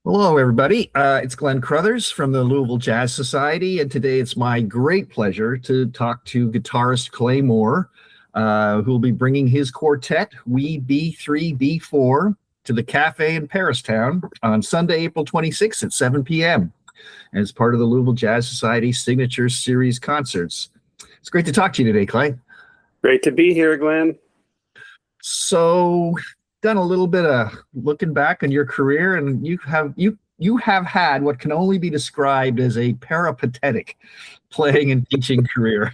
Hello, everybody. It's Glenn Crothers from the Louisville Jazz Society, and today it's my great pleasure to talk to guitarist Clay Moore, who will be bringing his quartet, We B3 B4, to the Café in Paristown on Sunday, April 26th at 7 p.m. as part of the Louisville Jazz Society Signature Series concerts. It's great to talk to you today, Clay. Great to be here, Glenn. So, done a little bit of looking back on your career, and you have had what can only be described as a peripatetic playing and teaching career,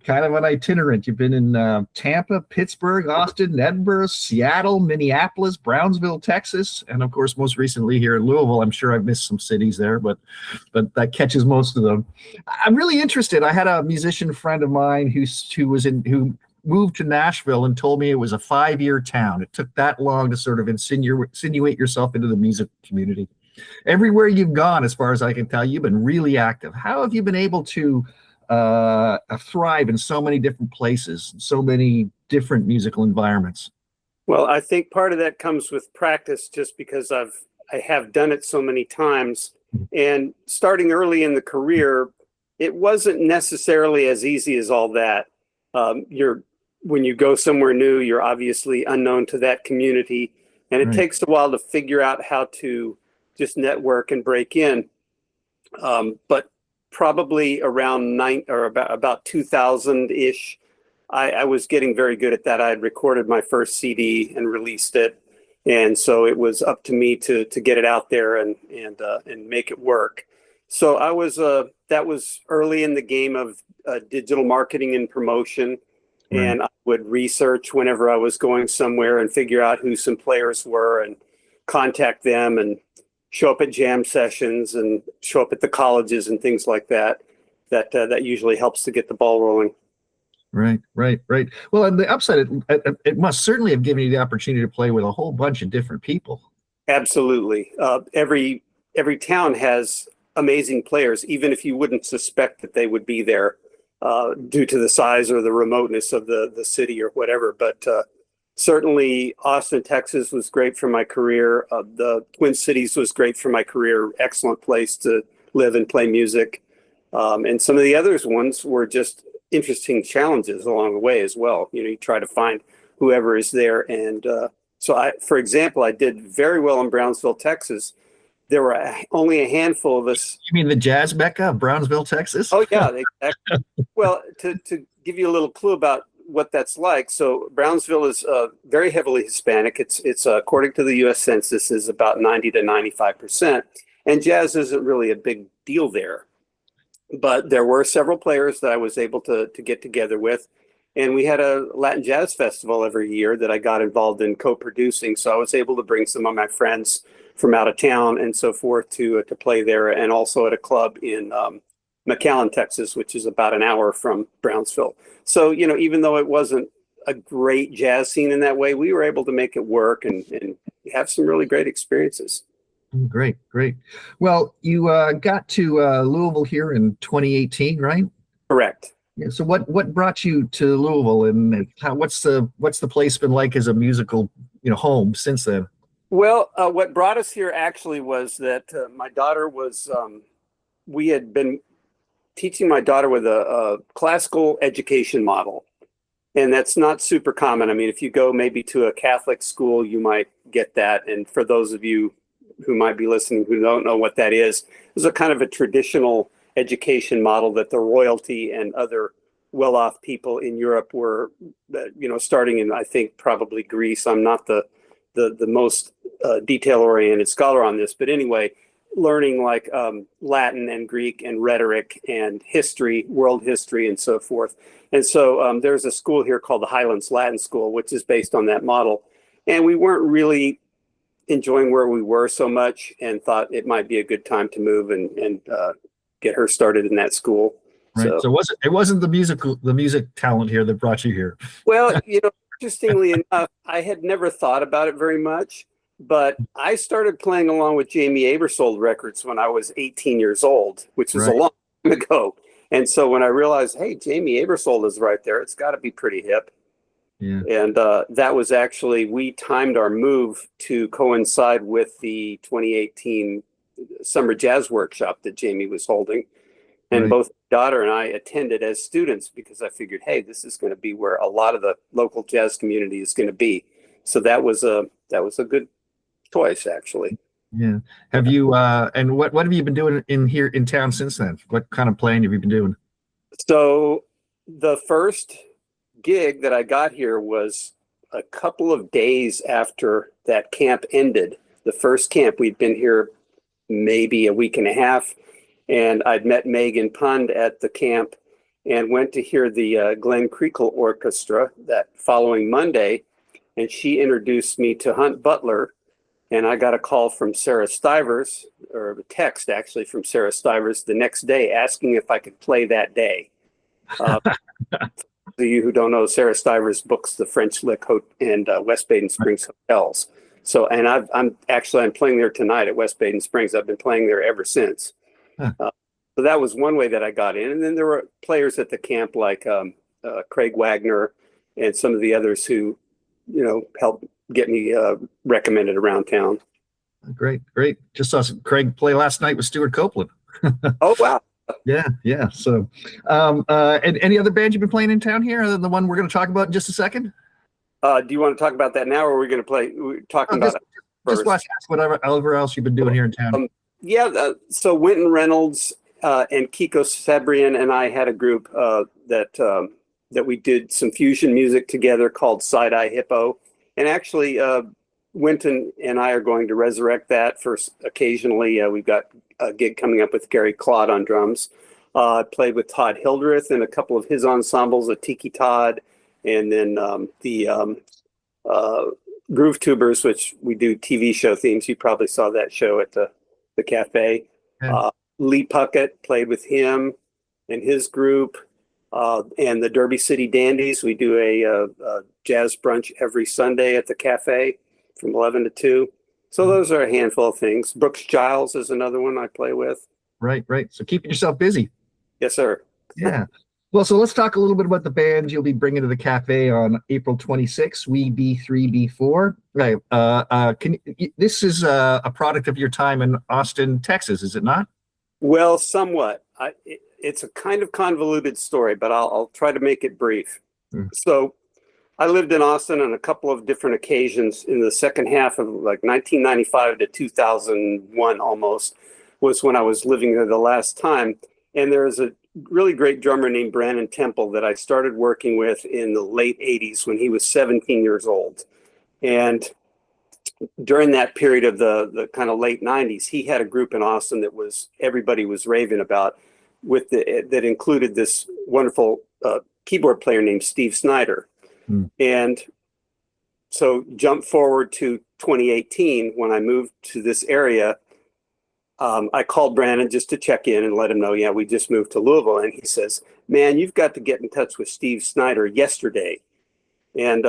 kind of an itinerant. You've been in Tampa, Pittsburgh, Austin, Edinburgh, Seattle, Minneapolis, Brownsville, Texas, and of course, most recently here in Louisville. I'm sure I've missed some cities there, but that catches most of them. I'm really interested. I had a musician friend of mine who moved to Nashville and told me it was a 5-year town. It took that long to sort of insinuate yourself into the music community. Everywhere you've gone, as far as I can tell, you've been really active. How have you been able to thrive in so many different places, so many different musical environments? Well, I think part of that comes with practice, just because I have done it so many times. And starting early in the career, it wasn't necessarily as easy as all that. When you go somewhere new, you're obviously unknown to that community, and it takes a while to figure out how to just network and break in. But probably around about 2000-ish, I was getting very good at that. I had recorded my first CD and released it, and so it was up to me to get it out there and make it work. So that was early in the game of digital marketing and promotion. And I would research whenever I was going somewhere and figure out who some players were and contact them and show up at jam sessions and show up at the colleges and things like that. That usually helps to get the ball rolling. Right. Well, on the upside, it must certainly have given you the opportunity to play with a whole bunch of different people. Absolutely. Every town has amazing players, even if you wouldn't suspect that they would be there. Due to the size or the remoteness of the city or whatever. But certainly Austin, Texas was great for my career. The Twin Cities was great for my career. Excellent place to live and play music. And some of the other ones were just interesting challenges along the way as well. You try to find whoever is there. And for example, I did very well in Brownsville, Texas. There were only a handful of us. You mean the jazz mecca of Brownsville, Texas? Oh, yeah, exactly. Well, to give you a little clue about what that's like, so Brownsville is very heavily Hispanic. It's according to the U.S. Census, is about 90 to 95%. And jazz isn't really a big deal there. But there were several players that I was able to get together with. And we had a Latin Jazz Festival every year that I got involved in co-producing. So I was able to bring some of my friends from out of town and so forth to play there, and also at a club in McAllen, Texas, which is about an hour from Brownsville. So, even though it wasn't a great jazz scene in that way, we were able to make it work and have some really great experiences. Great. Well, you got to Louisville here in 2018, right? Correct. Yeah. So what brought you to Louisville, and what's the place been like as a musical, home since then? Well, what brought us here actually was that my daughter was, we had been teaching my daughter with a classical education model. And that's not super common. I mean, if you go maybe to a Catholic school, you might get that. And for those of you who might be listening who don't know what that is, it's a kind of a traditional education model that the royalty and other well-off people in Europe were, starting in, I think, probably Greece. I'm not the most detail-oriented scholar on this, but anyway, learning like Latin and Greek and rhetoric and history, world history, and so forth. And so there's a school here called the Highlands Latin School, which is based on that model. And we weren't really enjoying where we were so much, and thought it might be a good time to move and get her started in that school. Right. So it wasn't the music talent here that brought you here. Well, interestingly enough, I had never thought about it very much, but I started playing along with Jamie Aebersold records when I was 18 years old, which was a long time ago. And so when I realized, hey, Jamie Aebersold is right there, it's got to be pretty hip. Yeah. And that was actually, we timed our move to coincide with the 2018 summer jazz workshop that Jamie was holding. And Right. both daughter and I attended as students because I figured, hey, this is going to be where a lot of the local jazz community is going to be. So that was a good choice, actually. Yeah. Have you and what have you been doing in here in town since then? What kind of playing have you been doing? So the first gig that I got here was a couple of days after that camp ended. The first camp, we'd been here maybe a week and a half, and I'd met Megan Pund at the camp and went to hear the Glenn Creakle Orchestra that following Monday, and she introduced me to Hunt Butler, and I got a call from Sarah Stivers, or a text actually from Sarah Stivers the next day asking if I could play that day. For you who don't know, Sarah Stivers books the French Lick and West Baden Springs hotels. So, and I'm playing there tonight at West Baden Springs. I've been playing there ever since. Huh. So that was one way that I got in. And then there were players at the camp like Craig Wagner and some of the others who, helped get me recommended around town. Great. Just saw Craig play last night with Stuart Copeland. Oh, wow. Yeah. So, and any other bands you've been playing in town here, other than the one we're going to talk about in just a second? Do you want to talk about that now, or are we going to play? We're talking about it just first. ask whatever else you've been doing here in town. So Wynton Reynolds and Kiko Sebrian and I had a group that we did some fusion music together called Side Eye Hippo, and actually Wynton and I are going to resurrect that for occasionally. We've got a gig coming up with Gary Claude on drums. I played with Todd Hildreth and a couple of his ensembles, a Tiki Todd, and then the Groove Tubers, which we do TV show themes. You probably saw that show at the Café. Yeah. Lee Puckett played with him and his group, and the Derby City Dandies. We do a jazz brunch every Sunday at the Café from 11 to 2. So those are a handful of things. Brooks Giles is another one I play with. Right. So keeping yourself busy. Yes, sir. Yeah. Well, so let's talk a little bit about the bands you'll be bringing to the Café on April 26th. We B3B4. Right. This is a product of your time in Austin, Texas, is it not? Well, somewhat. It's a kind of convoluted story, but I'll try to make it brief. So I lived in Austin on a couple of different occasions in the second half of like 1995 to 2001 almost was when I was living there the last time. And there's a really great drummer named Brandon Temple that I started working with in the late 80s when he was 17 years old. And during that period of the kind of late 90s, he had a group in Austin that everybody was raving about that included this wonderful keyboard player named Steve Snyder. And so jump forward to 2018 when I moved to this area. I called Brandon just to check in and let him know, we just moved to Louisville. And he says, man, you've got to get in touch with Steve Snyder yesterday. And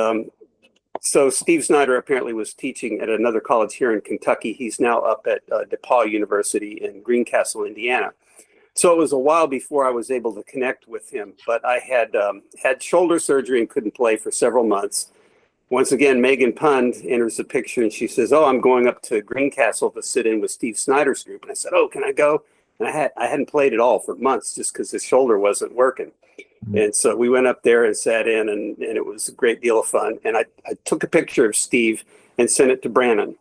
so Steve Snyder apparently was teaching at another college here in Kentucky. He's now up at DePaul University in Greencastle, Indiana. So it was a while before I was able to connect with him, but I had shoulder surgery and couldn't play for several months. Once again, Megan Pund enters the picture and she says, I'm going up to Greencastle to sit in with Steve Snyder's group. And I said, can I go? And I hadn't played at all for months just because his shoulder wasn't working. And so we went up there and sat in and it was a great deal of fun. And I took a picture of Steve and sent it to Brandon.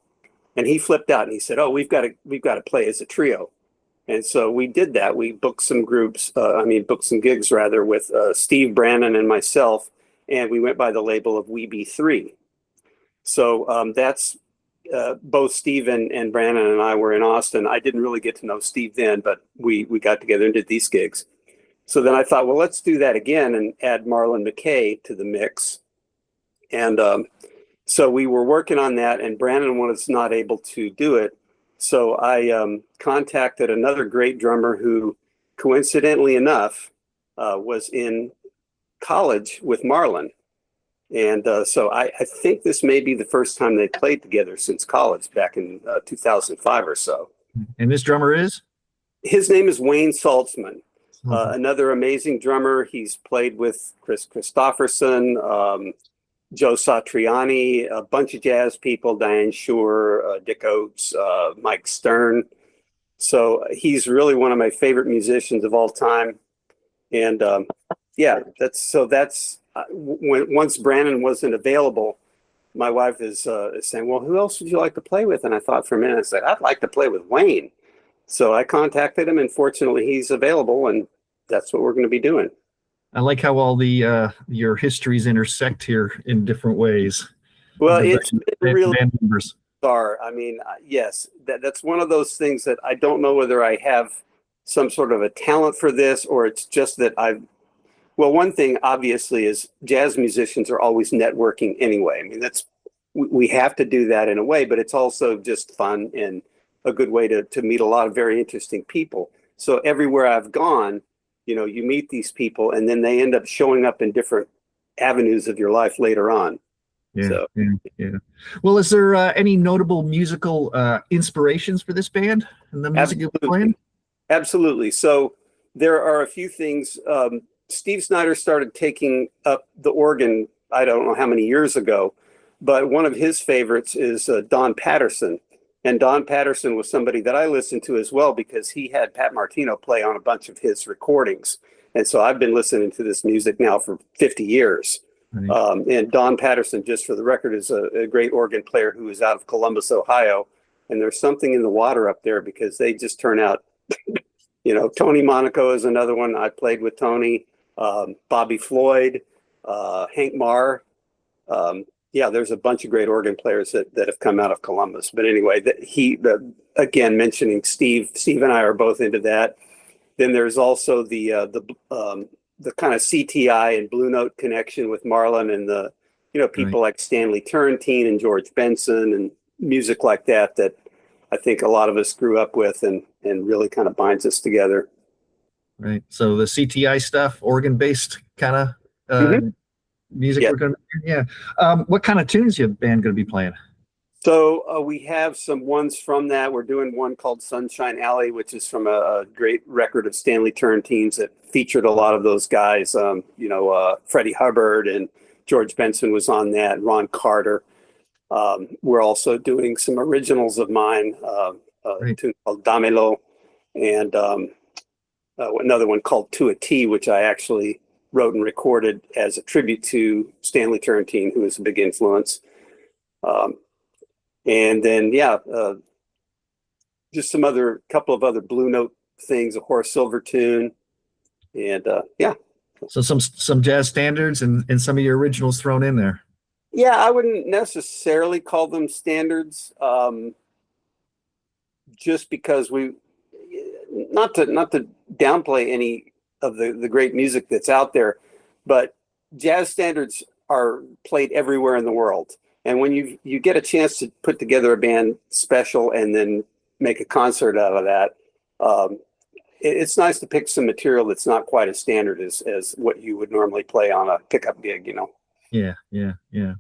And he flipped out and he said, we've got to play as a trio. And so we did that. We booked some booked some gigs rather with Steve, Brandon, and myself. And we went by the label of We Be Three. So that's both Steve and Brandon and I were in Austin. I didn't really get to know Steve then, but we got together and did these gigs. So then I thought, well, let's do that again and add Marlon McKay to the mix. And so we were working on that, and Brandon was not able to do it. So I contacted another great drummer who, coincidentally enough, was in college with Marlon. And so I think this may be the first time they played together since college back in 2005 or so. And this drummer is? His name is Wayne Saltzman, another amazing drummer. He's played with Chris Christopherson, Joe Satriani, a bunch of jazz people, Diane Shore, Dick Oates, Mike Stern. So he's really one of my favorite musicians of all time. And once Brandon wasn't available, my wife is saying, well, who else would you like to play with? And I thought for a minute, I said, I'd like to play with Wayne. So I contacted him, and fortunately he's available, and that's what we're going to be doing. I like how all the your histories intersect here in different ways. Well, The it's band really members. bizarre. I mean, yes, that's one of those things that I don't know whether I have some sort of a talent for this, or it's just that well, one thing obviously is jazz musicians are always networking anyway. I mean, we have to do that in a way, but it's also just fun and a good way to meet a lot of very interesting people. So everywhere I've gone, you meet these people, and then they end up showing up in different avenues of your life later on. Yeah, So, yeah. Well, is there any notable musical inspirations for this band and the music you're playing? Absolutely. So there are a few things. Steve Snyder started taking up the organ, I don't know how many years ago, but one of his favorites is Don Patterson. And Don Patterson was somebody that I listened to as well, because he had Pat Martino play on a bunch of his recordings. And so I've been listening to this music now for 50 years. Right. And Don Patterson, just for the record, is a great organ player who is out of Columbus, Ohio. And there's something in the water up there, because they just turn out, Tony Monaco is another one. I played with Tony, Bobby Floyd, Hank Marr. There's a bunch of great organ players that have come out of Columbus. But anyway, again, mentioning Steve and I are both into that. Then there's also the kind of CTI and Blue Note connection with Marlon, and the people like Stanley Turrentine and George Benson, and music like that I think a lot of us grew up with, and really kind of binds us together. Right. So the CTI stuff, organ-based kind of music. Yeah. We're going to, what kind of tunes your band going to be playing? So we have some ones from that. We're doing one called Sunshine Alley, which is from a great record of Stanley Turrentine's that featured a lot of those guys. Freddie Hubbard and George Benson was on that, Ron Carter. We're also doing some originals of mine, a tune called Damelo, and another one called To a T, which I actually wrote and recorded as a tribute to Stanley Turrentine, who was a big influence. And then, just couple of other Blue Note things, a Horace Silver tune, and So some jazz standards and some of your originals thrown in there. Yeah, I wouldn't necessarily call them standards, just because not to downplay any of the great music that's out there, but jazz standards are played everywhere in the world. And when you get a chance to put together a band special and then make a concert out of that, it's nice to pick some material that's not quite as standard as what you would normally play on a pickup gig, Yeah.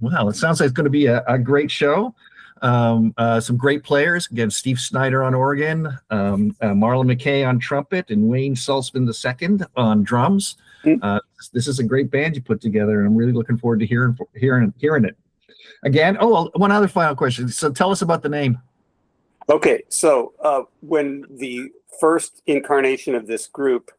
Wow, it sounds like it's going to be a great show. Some great players. Again, Steve Snyder on organ, Marlon McKay on trumpet, and Wayne Saltzman II on drums. This is a great band you put together, and I'm really looking forward to hearing it. Again, one other final question. So tell us about the name. Okay, so when the first incarnation of this group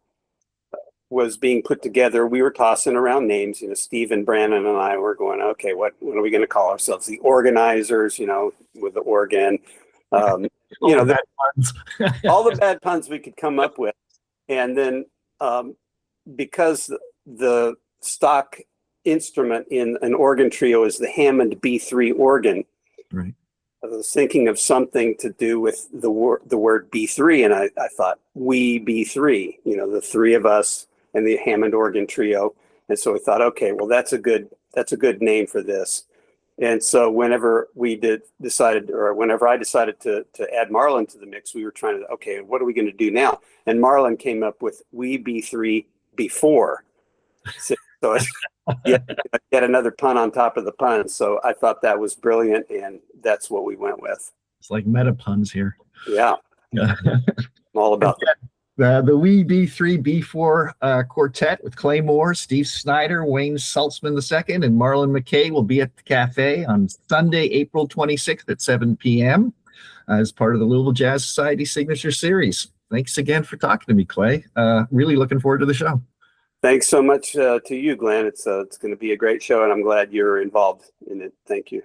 was being put together, we were tossing around names. Steve and Brandon and I were going, okay, what are we going to call ourselves? The Organizers, with the organ. All the bad puns we could come up with. And then because the stock instrument in an organ trio is the Hammond B3 organ, right, I was thinking of something to do with the word B3, and I thought, we B3, the three of us and the Hammond organ trio. And so we thought, okay, well, that's a good name for this. And so whenever I decided to add Marlon to the mix, we were trying to, okay, what are we going to do now? And Marlon came up with we B3 before. So yet another pun on top of the pun. So I thought that was brilliant, and that's what we went with. It's like meta puns here. Yeah. I'm all about that. The We B3 B4 quartet with Clay Moore, Steve Snyder, Wayne Saltzman II, and Marlon McKay will be at the Café on Sunday, April 26th at 7 p.m. as part of the Louisville Jazz Society Signature Series. Thanks again for talking to me, Clay. Really looking forward to the show. Thanks so much to you, Glenn. It's going to be a great show, and I'm glad you're involved in it. Thank you.